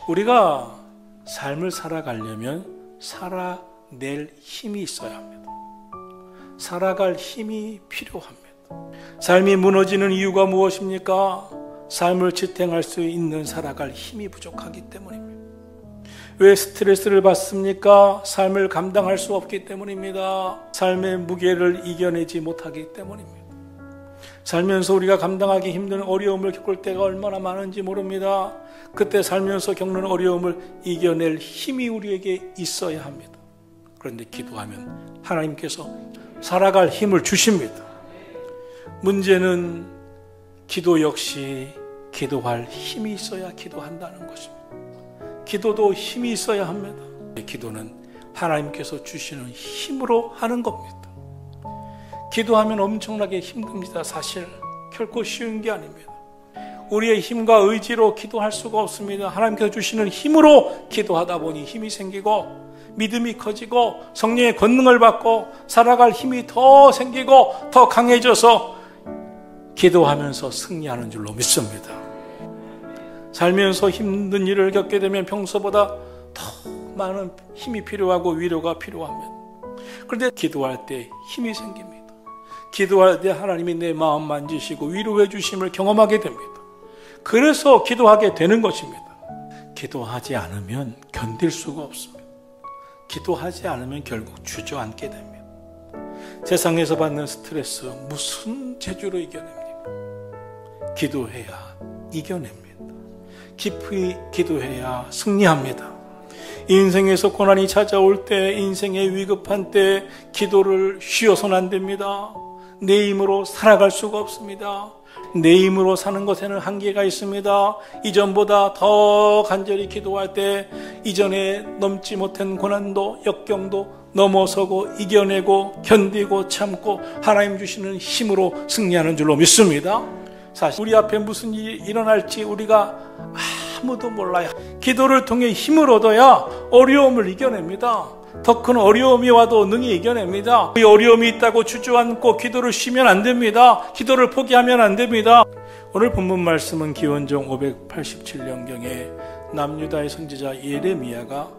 우리가 삶을 살아가려면 살아낼 힘이 있어야 합니다. 살아갈 힘이 필요합니다. 삶이 무너지는 이유가 무엇입니까? 삶을 지탱할 수 있는 살아갈 힘이 부족하기 때문입니다. 왜 스트레스를 받습니까? 삶을 감당할 수 없기 때문입니다. 삶의 무게를 이겨내지 못하기 때문입니다. 살면서 우리가 감당하기 힘든 어려움을 겪을 때가 얼마나 많은지 모릅니다. 그때 살면서 겪는 어려움을 이겨낼 힘이 우리에게 있어야 합니다. 그런데 기도하면 하나님께서 살아갈 힘을 주십니다. 문제는 기도 역시 기도할 힘이 있어야 기도한다는 것입니다. 기도도 힘이 있어야 합니다. 기도는 하나님께서 주시는 힘으로 하는 겁니다. 기도하면 엄청나게 힘듭니다. 사실 결코 쉬운 게 아닙니다. 우리의 힘과 의지로 기도할 수가 없습니다. 하나님께서 주시는 힘으로 기도하다 보니 힘이 생기고 믿음이 커지고 성령의 권능을 받고 살아갈 힘이 더 생기고 더 강해져서 기도하면서 승리하는 줄로 믿습니다. 살면서 힘든 일을 겪게 되면 평소보다 더 많은 힘이 필요하고 위로가 필요합니다. 그런데 기도할 때 힘이 생깁니다. 기도할 때 하나님이 내 마음 만지시고 위로해 주심을 경험하게 됩니다. 그래서 기도하게 되는 것입니다. 기도하지 않으면 견딜 수가 없습니다. 기도하지 않으면 결국 주저앉게 됩니다. 세상에서 받는 스트레스 무슨 재주로 이겨냅니까? 기도해야 이겨냅니다. 깊이 기도해야 승리합니다. 인생에서 고난이 찾아올 때, 인생의 위급한 때 기도를 쉬어서는 안 됩니다. 내 힘으로 살아갈 수가 없습니다. 내 힘으로 사는 것에는 한계가 있습니다. 이전보다 더 간절히 기도할 때 이전에 넘지 못한 고난도 역경도 넘어서고 이겨내고 견디고 참고 하나님 주시는 힘으로 승리하는 줄로 믿습니다. 사실 우리 앞에 무슨 일이 일어날지 우리가 아무도 몰라요. 기도를 통해 힘을 얻어야 어려움을 이겨냅니다. 더 큰 어려움이 와도 능히 이겨냅니다. 이 어려움이 있다고 주저앉고 기도를 쉬면 안 됩니다. 기도를 포기하면 안 됩니다. 오늘 본문 말씀은 기원전 587년경에 남유다의 선지자 예레미야가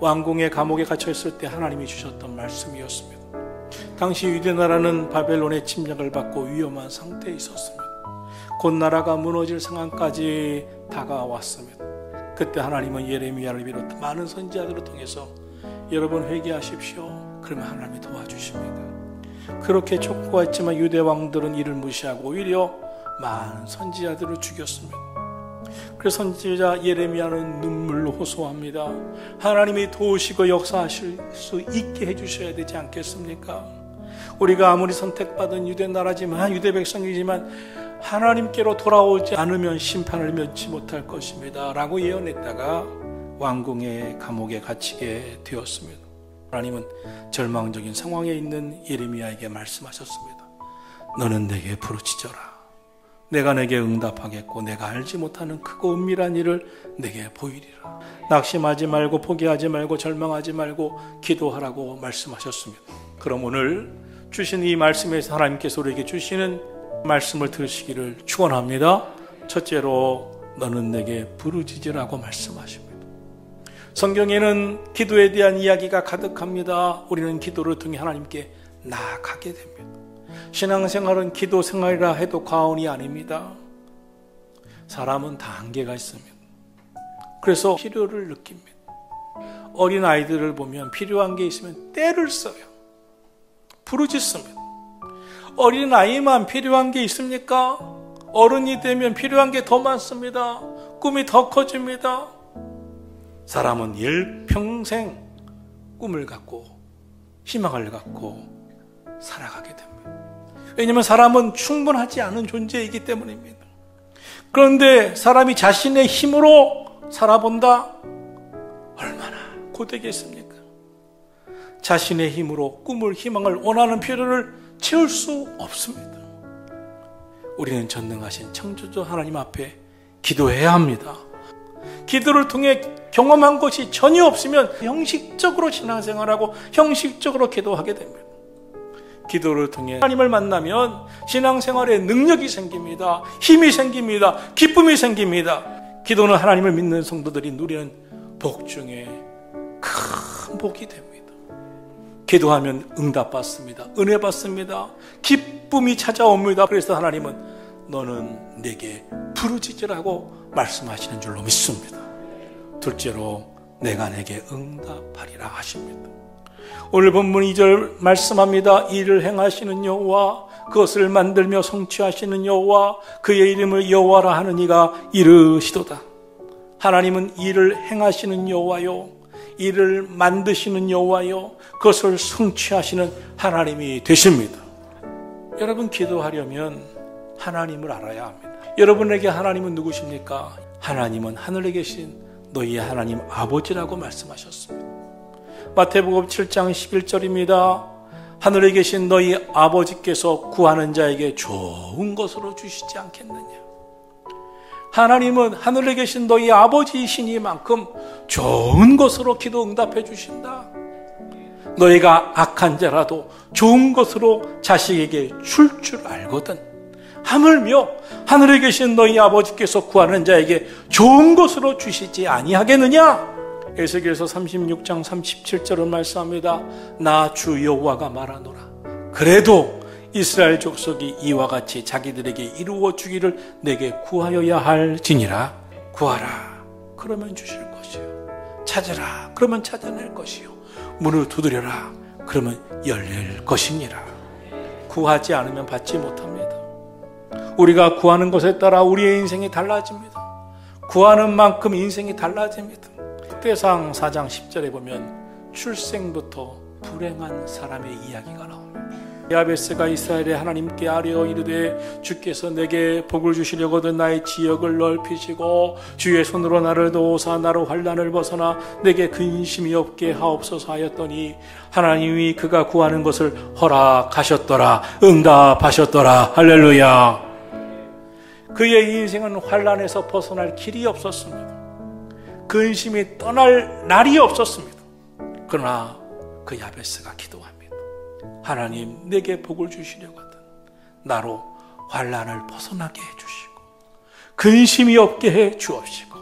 왕궁의 감옥에 갇혀있을 때 하나님이 주셨던 말씀이었습니다. 당시 유대나라는 바벨론의 침략을 받고 위험한 상태에 있었습니다. 곧 나라가 무너질 상황까지 다가왔습니다. 그때 하나님은 예레미야를 비롯한 많은 선지자들을 통해서 여러분 회개하십시오. 그러면 하나님이 도와주십니다. 그렇게 촉구가 있지만 유대 왕들은 이를 무시하고 오히려 많은 선지자들을 죽였습니다. 그래서 선지자 예레미야는 눈물로 호소합니다. 하나님이 도우시고 역사하실 수 있게 해주셔야 되지 않겠습니까? 우리가 아무리 선택받은 유대 나라지만 유대 백성이지만 하나님께로 돌아오지 않으면 심판을 면치 못할 것입니다 라고 예언했다가 왕궁의 감옥에 갇히게 되었습니다. 하나님은 절망적인 상황에 있는 예레미야에게 말씀하셨습니다. 너는 내게 부르짖어라. 내가 내게 응답하겠고 내가 알지 못하는 크고 은밀한 일을 내게 보이리라. 낙심하지 말고 포기하지 말고 절망하지 말고 기도하라고 말씀하셨습니다. 그럼 오늘 주신 이 말씀에서 하나님께서 우리에게 주시는 말씀을 들으시기를 축원합니다. 첫째로 너는 내게 부르짖으라고 말씀하십니다. 성경에는 기도에 대한 이야기가 가득합니다. 우리는 기도를 통해 하나님께 나아가게 됩니다. 신앙생활은 기도 생활이라 해도 과언이 아닙니다. 사람은 다 한계가 있습니다. 그래서 필요를 느낍니다. 어린 아이들을 보면 필요한 게 있으면 떼를 써요. 부르짖습니다. 어린 아이만 필요한 게 있습니까? 어른이 되면 필요한 게 더 많습니다. 꿈이 더 커집니다. 사람은 일평생 꿈을 갖고 희망을 갖고 살아가게 됩니다. 왜냐하면 사람은 충분하지 않은 존재이기 때문입니다. 그런데 사람이 자신의 힘으로 살아본다? 얼마나 고되겠습니까? 자신의 힘으로 꿈을, 희망을, 원하는 필요를 채울 수 없습니다. 우리는 전능하신 창조주 하나님 앞에 기도해야 합니다. 기도를 통해 경험한 것이 전혀 없으면 형식적으로 신앙생활하고 형식적으로 기도하게 됩니다. 기도를 통해 하나님을 만나면 신앙생활에 능력이 생깁니다. 힘이 생깁니다. 기쁨이 생깁니다. 기도는 하나님을 믿는 성도들이 누리는 복 중에 큰 복이 됩니다. 기도하면 응답받습니다. 은혜 받습니다. 기쁨이 찾아옵니다. 그래서 하나님은 너는 내게 부르짖으라고 말씀하시는 줄로 믿습니다. 둘째로 내가 내게 응답하리라 하십니다. 오늘 본문 2절 말씀합니다. 이를 행하시는 여호와, 그것을 만들며 성취하시는 여호와, 그의 이름을 여호와라 하는 이가 이르시도다. 하나님은 일을 행하시는 여호와요, 일을 만드시는 여호와요, 그것을 성취하시는 하나님이 되십니다. 여러분, 기도하려면 하나님을 알아야 합니다. 여러분에게 하나님은 누구십니까? 하나님은 하늘에 계신 너희의 하나님 아버지라고 말씀하셨습니다. 마태복음 7장 11절입니다. 하늘에 계신 너희 아버지께서 구하는 자에게 좋은 것으로 주시지 않겠느냐. 하나님은 하늘에 계신 너희 아버지이시니만큼 좋은 것으로 기도 응답해 주신다. 너희가 악한 자라도 좋은 것으로 자식에게 줄 줄 알거든. 하물며 하늘에 계신 너희 아버지께서 구하는 자에게 좋은 것으로 주시지 아니하겠느냐. 에스겔서 36장 37절을 말씀합니다. 나 주 여호와가 말하노라. 그래도 이스라엘 족속이 이와 같이 자기들에게 이루어 주기를 내게 구하여야 할지니라. 구하라, 그러면 주실 것이요. 찾으라, 그러면 찾아낼 것이요. 문을 두드려라, 그러면 열릴 것이니라. 구하지 않으면 받지 못합니다. 우리가 구하는 것에 따라 우리의 인생이 달라집니다. 구하는 만큼 인생이 달라집니다. 특대상 4장 10절에 보면 출생부터 불행한 사람의 이야기가 나옵니다. 야베스가 이스라엘의 하나님께 아뢰어 이르되 주께서 내게 복을 주시려거든 나의 지역을 넓히시고 주의 손으로 나를 도우사 나로 환난을 벗어나 내게 근심이 없게 하옵소서 하였더니 하나님이 그가 구하는 것을 허락하셨더라. 응답하셨더라. 할렐루야. 그의 인생은 환난에서 벗어날 길이 없었습니다. 근심이 떠날 날이 없었습니다. 그러나 그 야베스가 기도합니다. 하나님, 내게 복을 주시려거든 나로 환난을 벗어나게 해주시고 근심이 없게 해 주옵시고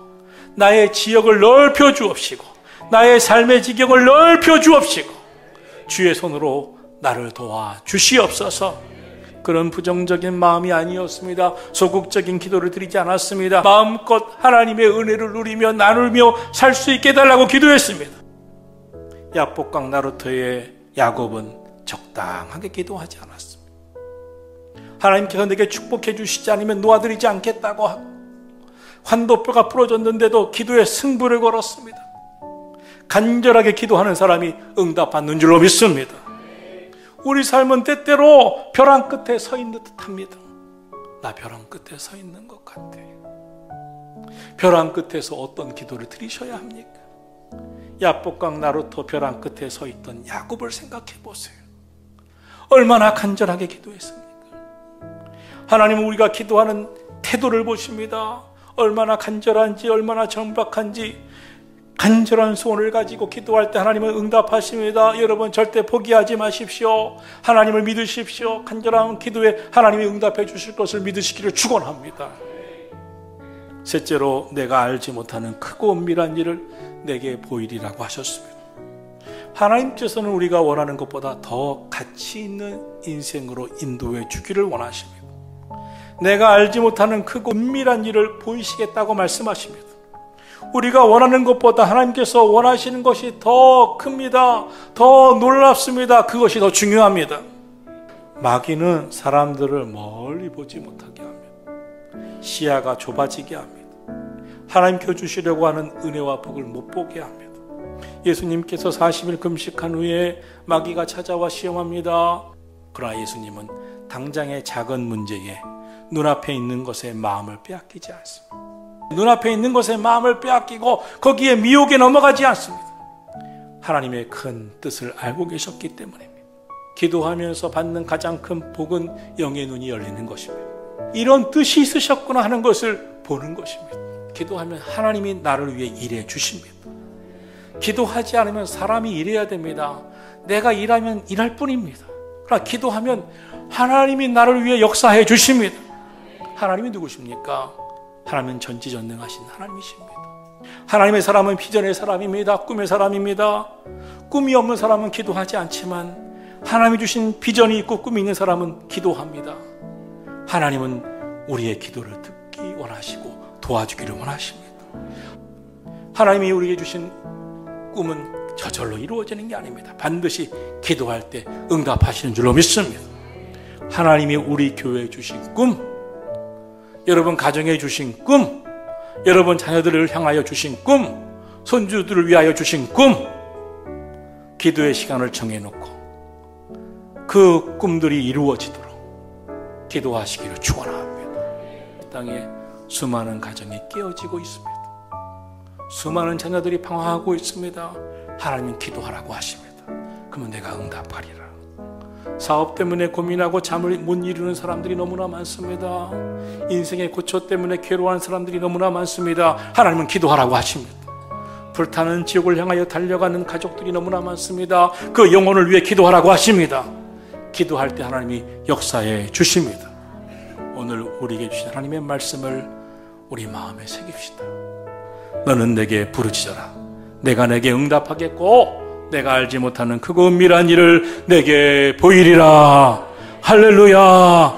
나의 지역을 넓혀 주옵시고 나의 삶의 지경을 넓혀 주옵시고 주의 손으로 나를 도와 주시옵소서. 그런 부정적인 마음이 아니었습니다. 소극적인 기도를 드리지 않았습니다. 마음껏 하나님의 은혜를 누리며 나누며 살 수 있게 해달라고 기도했습니다. 야복강 나루터의 야곱은 적당하게 기도하지 않았습니다. 하나님께서 내게 축복해 주시지 않으면 놓아드리지 않겠다고 하고 환도뼈가 부러졌는데도 기도에 승부를 걸었습니다. 간절하게 기도하는 사람이 응답받는 줄로 믿습니다. 우리 삶은 때때로 벼랑 끝에 서 있는 듯합니다. 나 벼랑 끝에 서 있는 것 같아. 벼랑 끝에서 어떤 기도를 드리셔야 합니까? 야복강 나루터 벼랑 끝에 서 있던 야곱을 생각해 보세요. 얼마나 간절하게 기도했습니까? 하나님은 우리가 기도하는 태도를 보십니다. 얼마나 간절한지, 얼마나 정박한지. 간절한 소원을 가지고 기도할 때 하나님은 응답하십니다. 여러분, 절대 포기하지 마십시오. 하나님을 믿으십시오. 간절한 기도에 하나님이 응답해 주실 것을 믿으시기를 축원합니다. 셋째로, 내가 알지 못하는 크고 은밀한 일을 내게 보이리라고 하셨습니다. 하나님께서는 우리가 원하는 것보다 더 가치 있는 인생으로 인도해 주기를 원하십니다. 내가 알지 못하는 크고 은밀한 일을 보이시겠다고 말씀하십니다. 우리가 원하는 것보다 하나님께서 원하시는 것이 더 큽니다. 더 놀랍습니다. 그것이 더 중요합니다. 마귀는 사람들을 멀리 보지 못하게 합니다. 시야가 좁아지게 합니다. 하나님께 주시려고 하는 은혜와 복을 못 보게 합니다. 예수님께서 40일 금식한 후에 마귀가 찾아와 시험합니다. 그러나 예수님은 당장의 작은 문제에 눈앞에 있는 것에 마음을 빼앗기지 않습니다. 눈앞에 있는 것에 마음을 빼앗기고 거기에 미혹에 넘어가지 않습니다. 하나님의 큰 뜻을 알고 계셨기 때문입니다. 기도하면서 받는 가장 큰 복은 영의 눈이 열리는 것입니다. 이런 뜻이 있으셨구나 하는 것을 보는 것입니다. 기도하면 하나님이 나를 위해 일해 주십니다. 기도하지 않으면 사람이 일해야 됩니다. 내가 일하면 일할 뿐입니다. 그러나 기도하면 하나님이 나를 위해 역사해 주십니다. 하나님이 누구십니까? 하나님은 전지전능하신 하나님이십니다. 하나님의 사람은 비전의 사람입니다. 꿈의 사람입니다. 꿈이 없는 사람은 기도하지 않지만 하나님이 주신 비전이 있고 꿈이 있는 사람은 기도합니다. 하나님은 우리의 기도를 듣기 원하시고 도와주기를 원하십니다. 하나님이 우리에게 주신 꿈은 저절로 이루어지는 게 아닙니다. 반드시 기도할 때 응답하시는 줄로 믿습니다. 하나님이 우리 교회에 주신 꿈, 여러분 가정에 주신 꿈, 여러분 자녀들을 향하여 주신 꿈, 손주들을 위하여 주신 꿈, 기도의 시간을 정해놓고 그 꿈들이 이루어지도록 기도하시기를 축원합니다. 이 땅에 수많은 가정이 깨어지고 있습니다. 수많은 자녀들이 방황하고 있습니다. 하나님은 기도하라고 하십니다. 그러면 내가 응답하리라. 사업 때문에 고민하고 잠을 못 이루는 사람들이 너무나 많습니다. 인생의 고초 때문에 괴로워하는 사람들이 너무나 많습니다. 하나님은 기도하라고 하십니다. 불타는 지옥을 향하여 달려가는 가족들이 너무나 많습니다. 그 영혼을 위해 기도하라고 하십니다. 기도할 때 하나님이 역사해 주십니다. 오늘 우리에게 주신 하나님의 말씀을 우리 마음에 새깁시다. 너는 내게 부르짖어라. 내가 내게 응답하겠고 내가 알지 못하는 크고 은밀한 일을 내게 보이리라. 할렐루야.